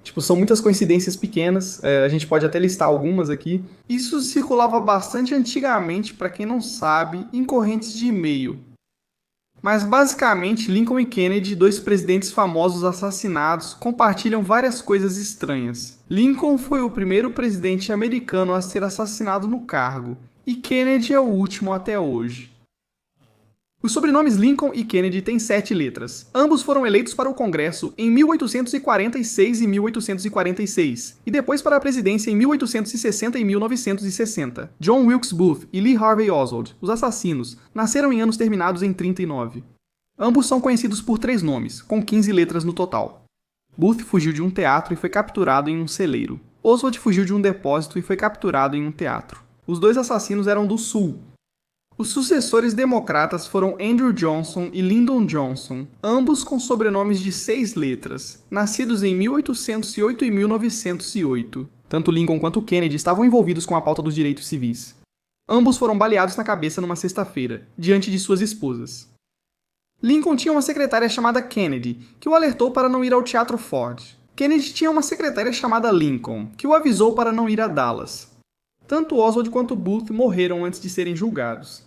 Tipo, são muitas coincidências pequenas, a gente pode até listar algumas aqui. Isso circulava bastante antigamente, pra quem não sabe, em correntes de e-mail. Mas basicamente, Lincoln e Kennedy, 2 presidentes famosos assassinados, compartilham várias coisas estranhas. Lincoln foi o primeiro presidente americano a ser assassinado no cargo, e Kennedy é o último até hoje. Os sobrenomes Lincoln e Kennedy têm 7 letras. Ambos foram eleitos para o Congresso em 1846 e 1846, e depois para a presidência em 1860 e 1960. John Wilkes Booth e Lee Harvey Oswald, os assassinos, nasceram em anos terminados em 39. Ambos são conhecidos por 3 nomes, com 15 letras no total. Booth fugiu de um teatro e foi capturado em um celeiro. Oswald fugiu de um depósito e foi capturado em um teatro. Os 2 assassinos eram do Sul. Os sucessores democratas foram Andrew Johnson e Lyndon Johnson, ambos com sobrenomes de 6 letras, nascidos em 1808 e 1908. Tanto Lincoln quanto Kennedy estavam envolvidos com a pauta dos direitos civis. Ambos foram baleados na cabeça numa sexta-feira, diante de suas esposas. Lincoln tinha uma secretária chamada Kennedy, que o alertou para não ir ao Teatro Ford. Kennedy tinha uma secretária chamada Lincoln, que o avisou para não ir a Dallas. Tanto Oswald quanto Booth morreram antes de serem julgados.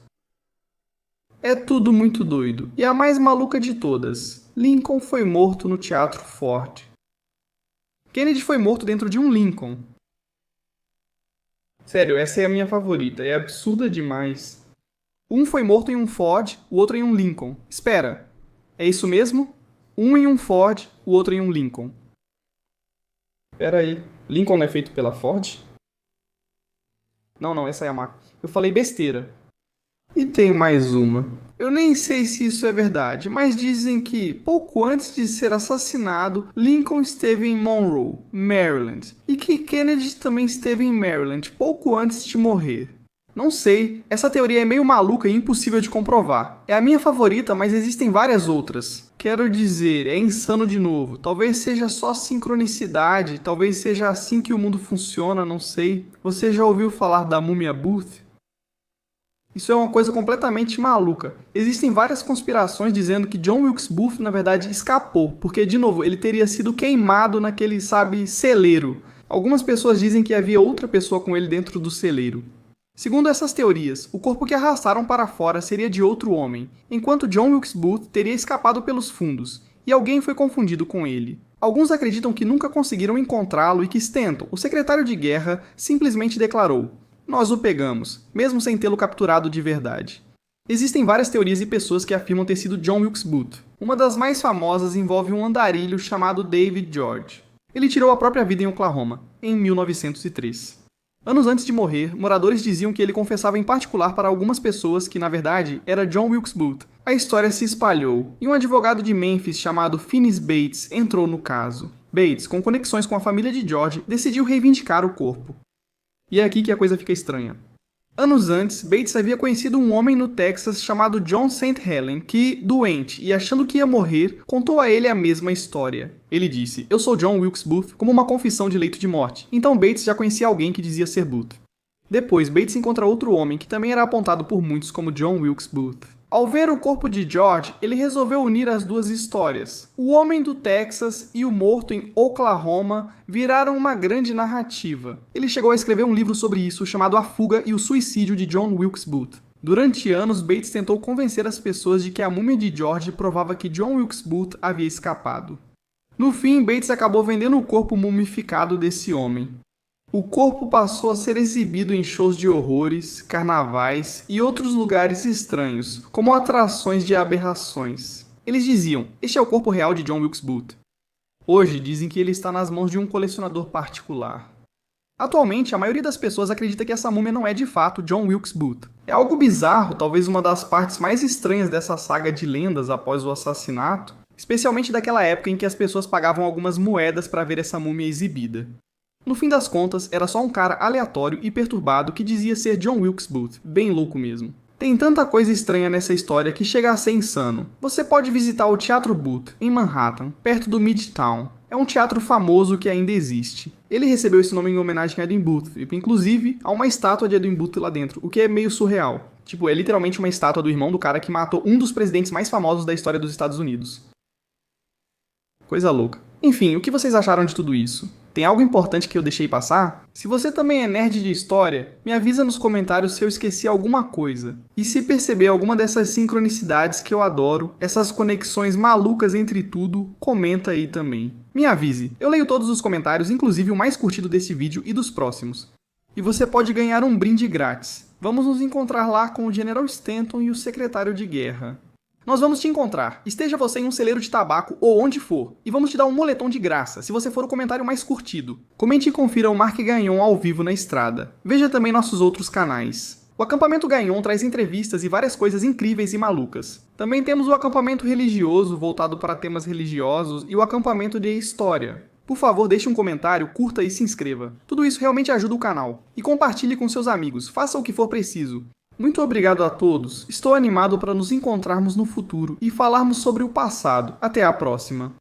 É tudo muito doido. E a mais maluca de todas, Lincoln foi morto no Teatro Ford. Kennedy foi morto dentro de um Lincoln. Sério, essa é a minha favorita. É absurda demais. Um foi morto em um Ford, o outro em um Lincoln. Espera, é isso mesmo? Um em um Ford, o outro em um Lincoln. Espera aí, Lincoln não é feito pela Ford? Não, essa é a marca. Eu falei besteira. E tem mais uma. Eu nem sei se isso é verdade, mas dizem que, pouco antes de ser assassinado, Lincoln esteve em Monroe, Maryland, e que Kennedy também esteve em Maryland pouco antes de morrer. Não sei, essa teoria é meio maluca e impossível de comprovar. É a minha favorita, mas existem várias outras. Quero dizer, é insano de novo. Talvez seja só sincronicidade, talvez seja assim que o mundo funciona, não sei. Você já ouviu falar da múmia Booth? Isso é uma coisa completamente maluca. Existem várias conspirações dizendo que John Wilkes Booth, na verdade, escapou, porque, de novo, ele teria sido queimado naquele, celeiro. Algumas pessoas dizem que havia outra pessoa com ele dentro do celeiro. Segundo essas teorias, o corpo que arrastaram para fora seria de outro homem, enquanto John Wilkes Booth teria escapado pelos fundos, e alguém foi confundido com ele. Alguns acreditam que nunca conseguiram encontrá-lo e que Stanton, o secretário de guerra, simplesmente declarou: "Nós o pegamos", mesmo sem tê-lo capturado de verdade. Existem várias teorias e pessoas que afirmam ter sido John Wilkes Booth. Uma das mais famosas envolve um andarilho chamado David George. Ele tirou a própria vida em Oklahoma, em 1903. Anos antes de morrer, moradores diziam que ele confessava em particular para algumas pessoas que, na verdade, era John Wilkes Booth. A história se espalhou, e um advogado de Memphis chamado Phineas Bates entrou no caso. Bates, com conexões com a família de George, decidiu reivindicar o corpo. E é aqui que a coisa fica estranha. Anos antes, Bates havia conhecido um homem no Texas chamado John St. Helen que, doente e achando que ia morrer, contou a ele a mesma história. Ele disse: "Eu sou John Wilkes Booth", como uma confissão de leito de morte. Então Bates já conhecia alguém que dizia ser Booth. Depois, Bates encontra outro homem que também era apontado por muitos como John Wilkes Booth. Ao ver o corpo de George, ele resolveu unir as duas histórias. O homem do Texas e o morto em Oklahoma viraram uma grande narrativa. Ele chegou a escrever um livro sobre isso chamado A Fuga e o Suicídio de John Wilkes Booth. Durante anos, Bates tentou convencer as pessoas de que a múmia de George provava que John Wilkes Booth havia escapado. No fim, Bates acabou vendendo o corpo mumificado desse homem. O corpo passou a ser exibido em shows de horrores, carnavais e outros lugares estranhos, como atrações de aberrações. Eles diziam: "Este é o corpo real de John Wilkes Booth." Hoje dizem que ele está nas mãos de um colecionador particular. Atualmente, a maioria das pessoas acredita que essa múmia não é de fato John Wilkes Booth. É algo bizarro, talvez uma das partes mais estranhas dessa saga de lendas após o assassinato, especialmente daquela época em que as pessoas pagavam algumas moedas para ver essa múmia exibida. No fim das contas, era só um cara aleatório e perturbado que dizia ser John Wilkes Booth, bem louco mesmo. Tem tanta coisa estranha nessa história que chega a ser insano. Você pode visitar o Teatro Booth, em Manhattan, perto do Midtown. É um teatro famoso que ainda existe. Ele recebeu esse nome em homenagem a Edwin Booth, e inclusive há uma estátua de Edwin Booth lá dentro, o que é meio surreal. Tipo, é literalmente uma estátua do irmão do cara que matou um dos presidentes mais famosos da história dos Estados Unidos. Coisa louca. Enfim, o que vocês acharam de tudo isso? Tem algo importante que eu deixei passar? Se você também é nerd de história, me avisa nos comentários se eu esqueci alguma coisa. E se perceber alguma dessas sincronicidades que eu adoro, essas conexões malucas entre tudo, comenta aí também. Me avise, eu leio todos os comentários, inclusive o mais curtido desse vídeo e dos próximos. E você pode ganhar um brinde grátis. Vamos nos encontrar lá com o General Stanton e o secretário de guerra. Nós vamos te encontrar, esteja você em um celeiro de tabaco ou onde for, e vamos te dar um moletom de graça, se você for o comentário mais curtido. Comente e confira o Mark Gagnon ao vivo na estrada. Veja também nossos outros canais. O Acampamento Gagnon traz entrevistas e várias coisas incríveis e malucas. Também temos o acampamento religioso, voltado para temas religiosos, e o acampamento de história. Por favor, deixe um comentário, curta e se inscreva. Tudo isso realmente ajuda o canal. E compartilhe com seus amigos, faça o que for preciso. Muito obrigado a todos, estou animado para nos encontrarmos no futuro e falarmos sobre o passado. Até a próxima!